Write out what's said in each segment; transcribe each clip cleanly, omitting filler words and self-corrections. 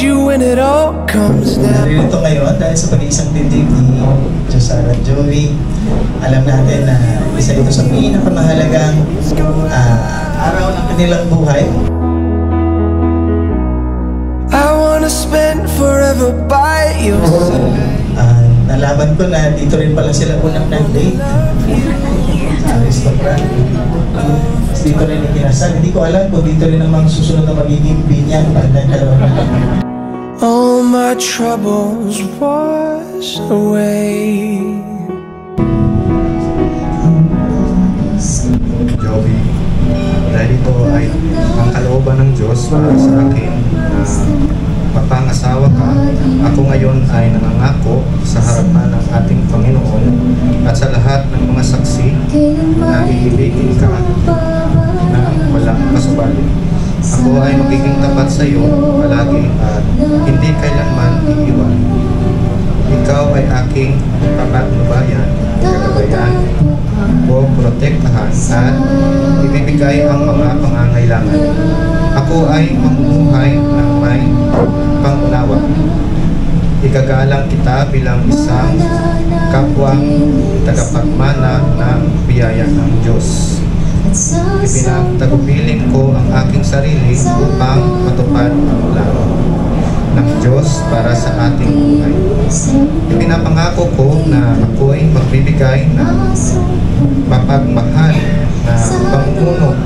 you when it all comes down. Narito ngayon dahil sa pag-iisang titig ni Josara at Joey. Alam natin na isa ito sa pinakamahalagang araw ng kanilang buhay. I wanna spend forever by your side. Nalaman ko na dito rin pala sila unang nag-date. Aristocrat. Dito rin ikinasal. Hindi ko alam kung dito rin ang susunod na magiging binyag pag nagkaroon na. All my troubles wash away. Joey, dahil ito ay ang kalooban ng Diyos para sa akin na mapangasawa ka, ako ngayon ay nangangako sa harapan ng ating Panginoon at sa lahat ng mga saksi na iibigin ka na walang kasubali. Ako ay magiging tapat sa iyo palagi at hindi kailanman iiwan. Ikaw ay aking kapatnubayan, kagabayan, o protektahan at ibibigay ang mga pangangailangan. Ako ay mamumuhay ng may pangunawa. Igagalang kita bilang isang kapwang tagapagmana ng biyaya ng Diyos. Ipinagtagubilin ko ang aking sarili upang matupad ang plano ng Diyos para sa ating buhay. Ipinapangako ko na ako ay magbibigay ng mapagmahal na pangmuno,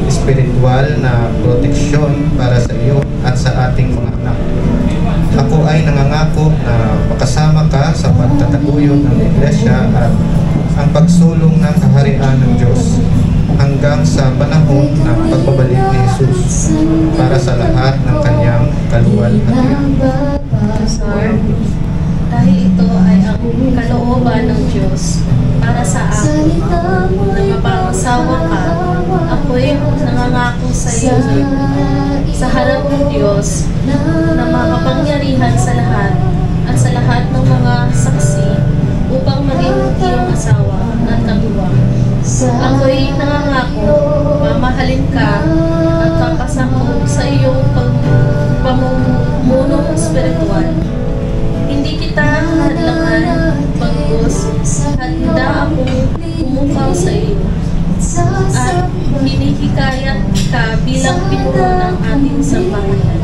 espiritual na proteksyon para sa iyo at sa ating mga anak. Ako ay nangangako na makasama ka sa pagtataguyod ng Iglesia at ang pagsulong ng kaharian ng Diyos hanggang sa panahon ng pagbabalik ni Jesus para sa lahat ng kanyang kaluwalhatian. Pastor, dahil ito ay ang kalooban ng Diyos para sa akin na mapangasawa ka, ako'y nangangako sa iyo sa harap ng Diyos na makapangyarihan sa lahat at sa lahat ng mga saksi upang maging iyong asawa at katuwang. Ako'y nangangako, mamahalin ka at papasakop sa iyong pamumuno espiritual. Hindi kita hadlangan, bagkus, handa akong umukaw sa iyo at hinihikayat ka bilang pinuno ng ating sambahayan.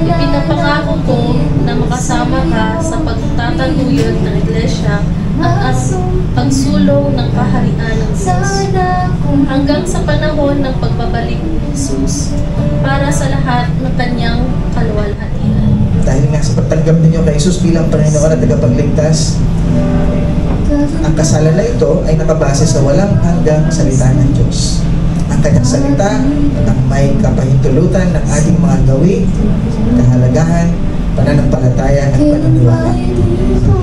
Ipinapangako ko na makasama ka sa pagtataguyod ng Iglesia at ang pagsulong ng kaharian ng Diyos hanggang sa panahon ng pagbabalik ni Jesus para sa lahat ng kanyang kaluwalhatian. Dahil nga sa pagtanggap ninyo kay Jesus bilang Panginoon at tagapagligtas, ang kasalan na ito ay nakabase sa walang hanggang salita ng Diyos. Ang kanyang salita ang may kapahintulutan ng ating mga gawi, kahalagahan, pananampalataya at paniniwala.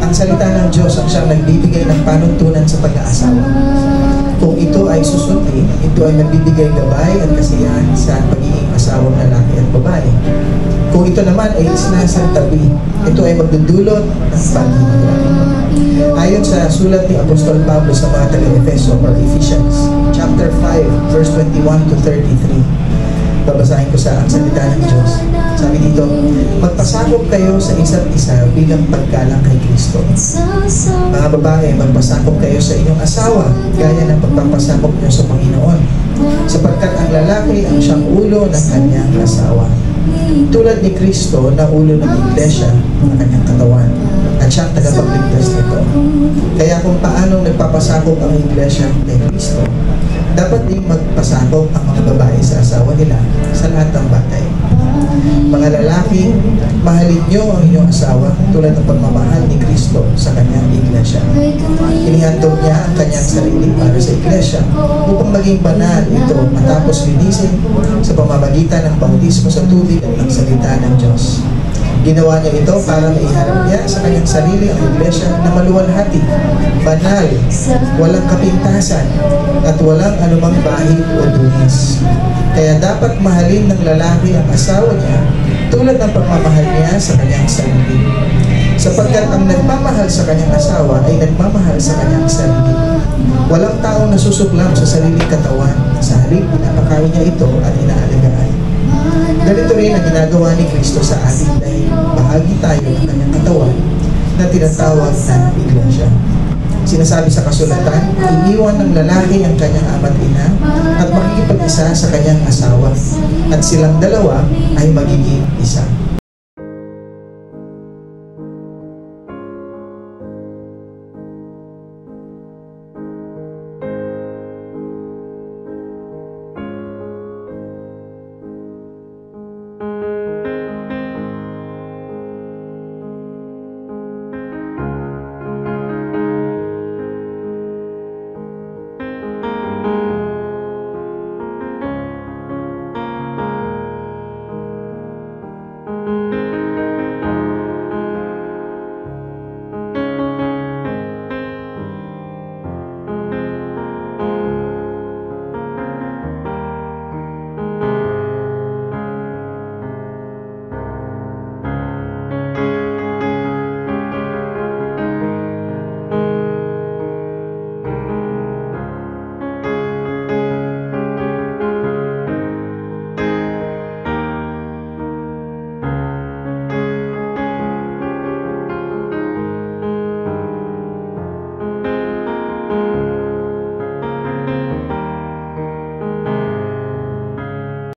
Ang salita ng Diyos ang siyang nagbibigay ng panuntunan sa pag-aasawa. Kung ito ay susundin, ito ay magbibigay gabay at kasiyahan sa pagiging asawang lalaki at babae. Kung ito naman ay isinasantabi, ito ay magdudulot ng paghihiwalay. Ayon sa sulat ni Apostol Pablo sa mga taga-Efeso or Ephesians, chapter 5, verse 21 to 33. Babasahin ko sa ang salita ng Diyos. Sabi dito, magpasakop kayo sa isa't isa bilang paggalang kay Kristo. Mga babae, magpasakop kayo sa inyong asawa gaya ng pagpapasakop niyo sa Panginoon, sapagkat ang lalaki ang siyang ulo ng kanyang asawa. Tulad ni Kristo na ulo ng Iglesia ng kanyang katawan at siyang tagapagligtas nito. Kaya kung paanong nagpapasakop ang Iglesia kay Kristo, dapat din magpasakop ang mga babae sa asawa nila sa lahat ng bagay. Mga lalaki, mahalin niyo ang inyong asawa tulad ng pagmamahal ni Kristo sa kanyang Iglesia. Inihandog niya ang kanyang sarili para sa Iglesia upang maging banal ito matapos linisin sa pamamagitan ng bautismo sa tubig at ng salita ng Diyos. Ginawa niya ito para maiharap niya sa kanyang sarili ang Iglesia na maluwalhati, banal, walang kapintasan, at walang anumang bahid o dungis. Kaya dapat mahalin ng lalaki ang asawa niya tulad ng pagmamahal niya sa kanyang sarili. Sapagkat ang nagmamahal sa kanyang asawa ay nagmamahal sa kanyang sarili. Walang taong nasusuklam sa sariling katawan. Sa halip, pinapakain niya ito at inaalagaan. Ganito rin ang ginagawa ni Kristo sa atin dahil bahagi tayo ng kanyang katawan na tinatawag na iglesia. Sinasabi sa kasulatan, iiwan ng lalaki ang kanyang ama't ina at makikipag-isa sa kanyang asawa at silang dalawa ay magiging isa.